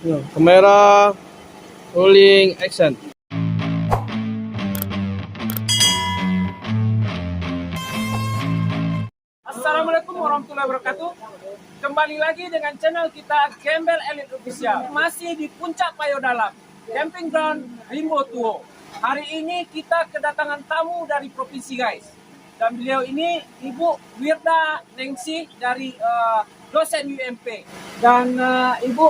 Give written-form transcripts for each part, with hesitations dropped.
Yo, kamera, rolling, action. Assalamualaikum warahmatullahi wabarakatuh. Kembali lagi dengan channel kita Gembel Elite Official. Masih di puncak Payo Dalam, camping ground Rimbo Tuo. Hari ini kita kedatangan tamu dari provinsi guys. Dan beliau ini Ibu Wirda Ningsih dari dosen UMP. Dan Ibu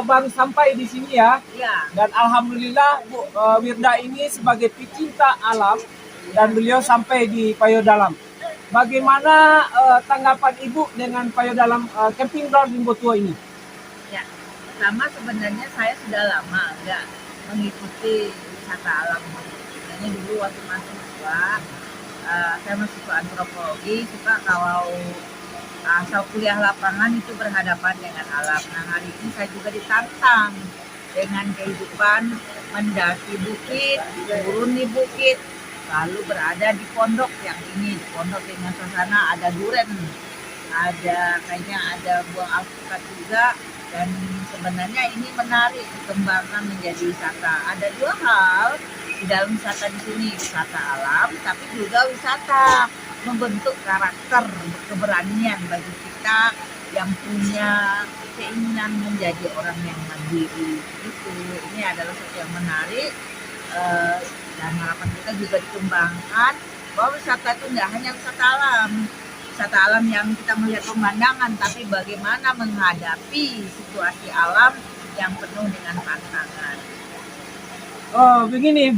baru sampai di sini ya. Ya, Dan alhamdulillah Bu Wirda ini sebagai pecinta alam dan beliau sampai di Payo Dalam. Bagaimana tanggapan Ibu dengan Payo Dalam camping ground Rimbo Tuo ini? ya. Pertama sebenarnya saya sudah lama nggak mengikuti wisata alam. Sebenarnya dulu waktu mahasiswa, saya mahasiswa antropologi, suka kalau asal kuliah lapangan itu berhadapan dengan alam. Nah hari ini saya juga ditantang dengan kehidupan mendaki bukit, turun di bukit, lalu berada di pondok yang ini, di pondok dengan suasana ada duren, kayaknya ada buang alpukat juga, dan sebenarnya ini menarik dikembangkan menjadi wisata. Ada dua hal di dalam wisata di sini, wisata alam tapi juga wisata membentuk karakter, keberanian bagi kita yang punya keinginan menjadi orang yang mandiri. Itu ini adalah sesuatu yang menarik, dan harapan kita juga dikembangkan bahwa wisata itu tidak hanya wisata alam yang kita melihat pemandangan, tapi bagaimana menghadapi situasi alam yang penuh dengan tantangan. Begini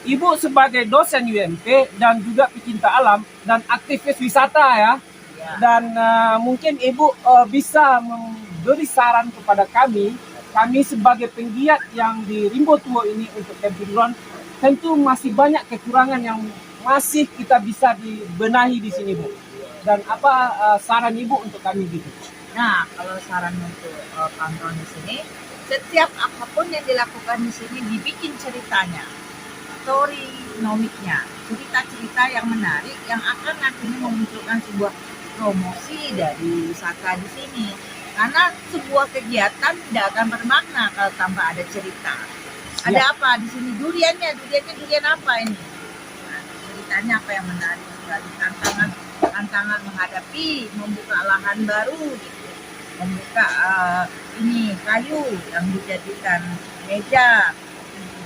Ibu sebagai dosen UMP dan juga pecinta alam dan aktivis wisata ya. Ya. Dan mungkin Ibu bisa memberi saran kepada kami sebagai penggiat yang di Rimbo Tuo ini untuk camping ground, tentu masih banyak kekurangan yang masih kita bisa dibenahi di sini Bu. Dan apa saran Ibu untuk kami gitu? Nah, kalau saran untuk kawan-kawan di sini, setiap apapun yang dilakukan di sini dibikin ceritanya, story nomiknya, cerita-cerita yang menarik yang akan nantinya memunculkan sebuah promosi dari wisata di sini. Karena sebuah kegiatan tidak akan bermakna kalau tanpa ada cerita. Ada apa di sini? Duriannya durian apa ini? Nah, ceritanya apa yang menarik sekali, tantangan menghadapi membuka lahan baru gitu. Membuka ini kayu yang dijadikan meja,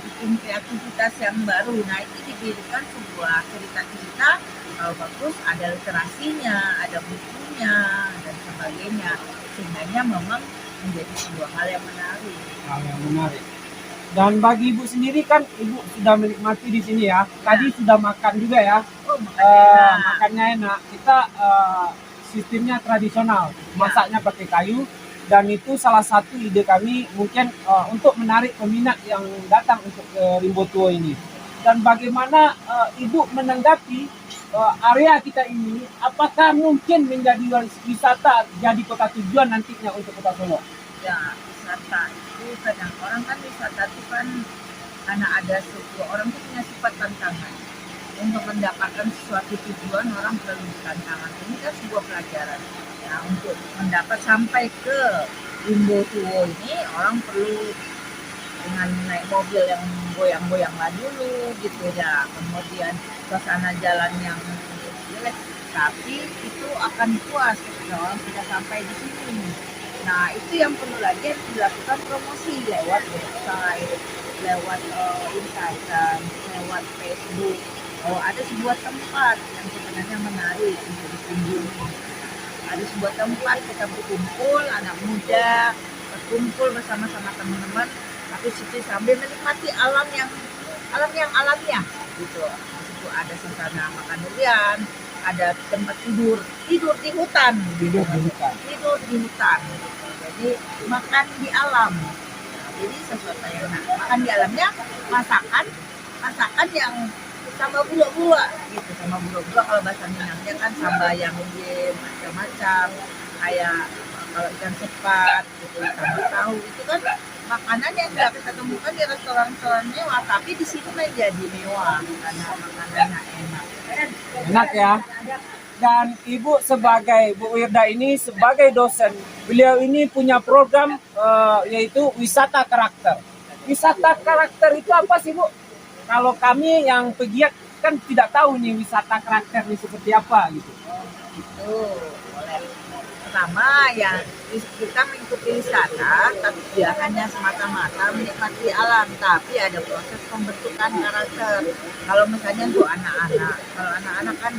bikin kreativitas yang baru. Nah itu diberikan sebuah cerita-cerita, kalau bagus ada literasinya, ada bukunya dan sebagainya, sehingga memang menjadi sebuah hal yang menarik. Hal yang menarik. Dan bagi Ibu sendiri kan Ibu sudah menikmati di sini ya. Tadi sudah makan juga ya. Oh, makanya Makannya enak. Kita sistemnya tradisional, masaknya pakai kayu, dan itu salah satu ide kami mungkin untuk menarik peminat yang datang untuk ke Rimbo Tuo ini. Dan bagaimana Ibu menanggapi area kita ini, apakah mungkin menjadi wisata jadi kota tujuan nantinya untuk Kota Solo? ya wisata itu kadang orang kan wisata itu kan karena ada sebuah orang itu punya sifat tantangan. Untuk mendapatkan sesuatu tujuan orang perlu tantangan. Ini kan sebuah pelajaran. Nah untuk mendapat sampai ke Rimbo Tuo ini orang perlu dengan naik mobil yang goyang-goyang lah dulu gitu ya. Kemudian suasana jalan yang jelek, tapi itu akan puas ketika orang sudah sampai di sini. Nah itu yang perlu lagi dilakukan promosi lewat website, lewat Instagram, lewat Facebook. Oh, ada sebuah tempat yang sebenarnya menarik untuk dikunjungi. Ada sebuah tempat kita berkumpul, anak muda berkumpul bersama-sama teman-teman, tapi sambil menikmati alam yang alamiah gitu. Itu ada suasana makan durian, ada tempat tidur di hutan, Tidur di hutan. tidur di hutan. Gitu. Jadi makan di alam. Jadi sesuatu yang enak. Makan di alamnya masakan yang sama buah-buah gitu, sama buah-buah kalau bahasa Minangnya kan sama yang macam-macam, kayak kalau ikan sepat gitu, ikan tahu itu kan makanan yang tidak kita temukan di restoran-restoran mewah, tapi di sini menjadi mewah karena makanannya enak. Enak ya. Dan Ibu sebagai Bu Wirda ini sebagai dosen, beliau ini punya program yaitu wisata karakter. Wisata karakter itu apa sih Bu? Kalau kami yang pegiat kan tidak tahu nih wisata karakter ini seperti apa gitu. Itu boleh. Pertama ya kita mengikuti wisata, tapi dia hanya semata-mata menikmati alam, tapi ada proses pembentukan karakter. Kalau misalnya untuk anak-anak, kalau anak-anak kan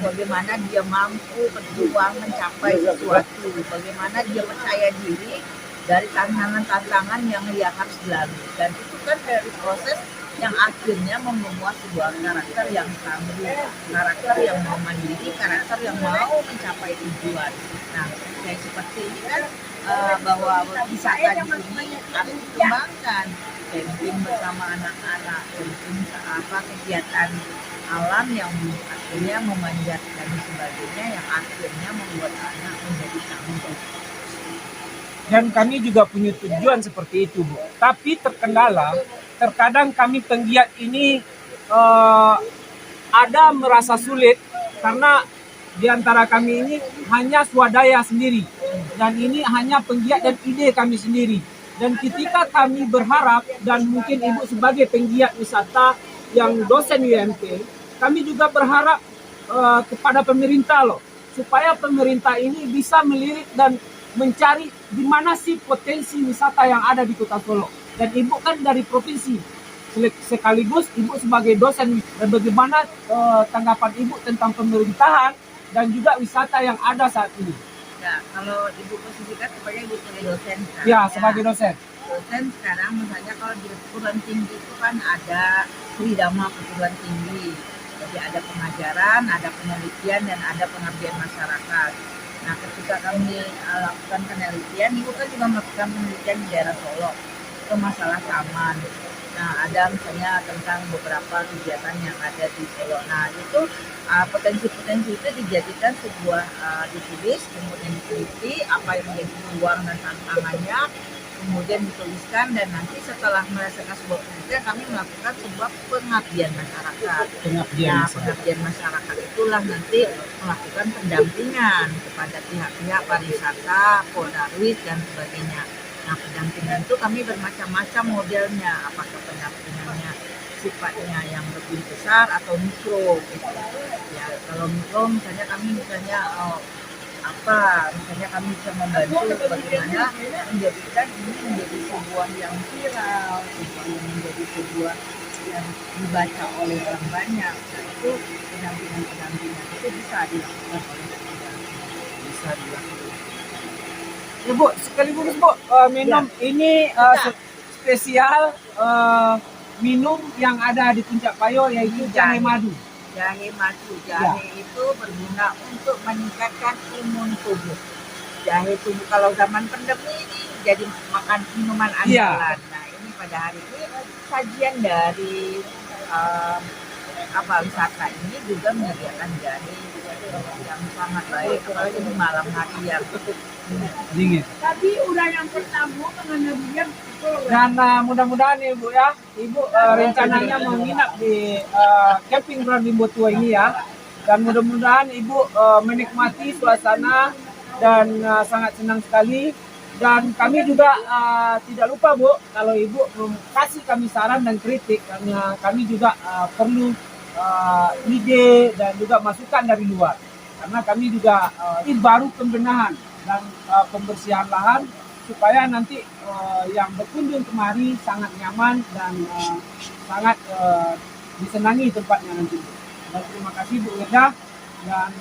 bagaimana dia mampu berjuang mencapai sesuatu, bagaimana dia percaya diri dari tantangan-tantangan yang dia harus lalui, dan itu kan dari proses yang akhirnya membuat sebuah karakter yang tangguh, karakter yang mau mandiri, karakter yang mau mencapai tujuan. Nah, kayak seperti ini kan bahwa wisata di sini harus dikembangkan, camping bersama anak-anak, camping kegiatan alam yang akhirnya memanjat dan sebagainya, yang akhirnya membuat anak menjadi tangguh. Dan kami juga punya tujuan seperti itu Bu. Tapi terkadang kami penggiat ini ada merasa sulit karena di antara kami ini hanya swadaya sendiri, dan ini hanya penggiat dan ide kami sendiri. Dan ketika kami berharap, dan mungkin Ibu sebagai penggiat wisata yang dosen UMT, kami juga berharap kepada pemerintah loh, supaya pemerintah ini bisa melirik dan mencari di mana sih potensi wisata yang ada di Kota Solo. Dan Ibu kan dari provinsi, sekaligus Ibu sebagai dosen, dan bagaimana tanggapan Ibu tentang pemerintahan dan juga wisata yang ada saat ini? Ya, kalau Ibu posisikan sebagai Ibu sebagai dosen kan? Ya, sebagai dosen. Dosen sekarang misalnya kalau di perguruan tinggi itu kan ada tridharma perguruan tinggi. Jadi ada pengajaran, ada penelitian, dan ada pengabdian masyarakat. Nah, ketika kami lakukan penelitian, Ibu kan juga melakukan penelitian di daerah Solo ke masalah taman. Nah, ada misalnya tentang beberapa kegiatan yang ada di Solo. Nah, itu potensi-potensi itu dijadikan sebuah ditulis, kemudian diteliti apa yang menjadi peluang dan tantangannya, kemudian dituliskan, dan nanti setelah merasakan sebuah penelitian, kami melakukan sebuah pengabdian masyarakat. Pengabdian masyarakat itulah nanti melakukan pendampingan kepada pihak-pihak pariwisata, Poldarwis, dan sebagainya. Nah, pendampingan itu kami bermacam-macam modelnya, apakah pendampingannya sifatnya yang lebih besar atau mikro gitu. Ya, kalau mikro misalnya kami misalnya kami bisa membantu bagaimana menjadikan ini menjadi sebuah yang viral, menjadi sebuah yang dibaca oleh orang banyak. Nah, itu pendampingan itu bisa dilakukan oleh kita. Bisa dilakukan. Ya Bu, sekaligus Bu, minum ya. Ini spesial minum yang ada di Puncak Payo, yaitu jahe madu. Jahe madu, jahe itu berguna untuk meningkatkan imun tubuh. Jahe tubuh kalau zaman pandemi ini jadi makan minuman andalan. Nah, ini pada hari ini sajian dari wisata ini juga menyediakan jahe yang sangat baik, apalagi di malam hari yang dingin. Tapi udah yang pertama mengenai dia. Dan mudah-mudahan Ibu ya, Ibu rencananya menginap di camping ground Limbo Tua ini ya. Dan mudah-mudahan Ibu menikmati suasana dan sangat senang sekali. Dan kami juga tidak lupa Bu, kalau Ibu kasih kami saran dan kritik, karena kami juga perlu ide dan juga masukan dari luar. Karena kami juga ini baru pembenahan dan pembersihan lahan, supaya nanti yang berkunjung kemari sangat nyaman dan sangat disenangi tempatnya nanti. Dan terima kasih Bu Wirda, dan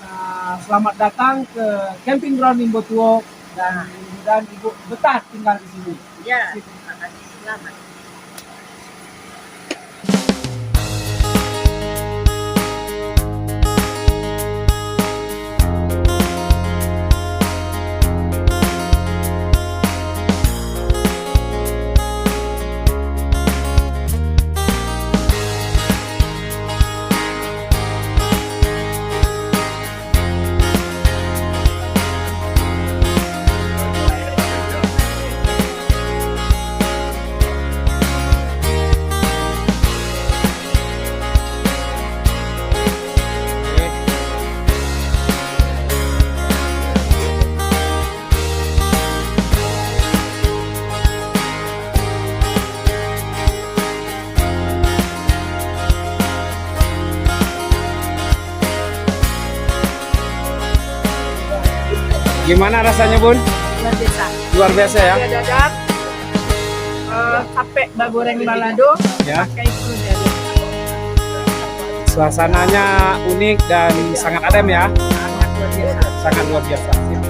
selamat datang ke camping ground Limbo Tua, dan mudah-mudahan Ibu betah tinggal di sini. Ya, terima kasih. Selamat. Gimana rasanya Bun? Luar biasa. Luar biasa ya? Ada dadar, capek goreng balado, Ya. pakai itu jadi Suasananya unik dan sangat adem ya. sangat luar biasa. Sangat luar biasa.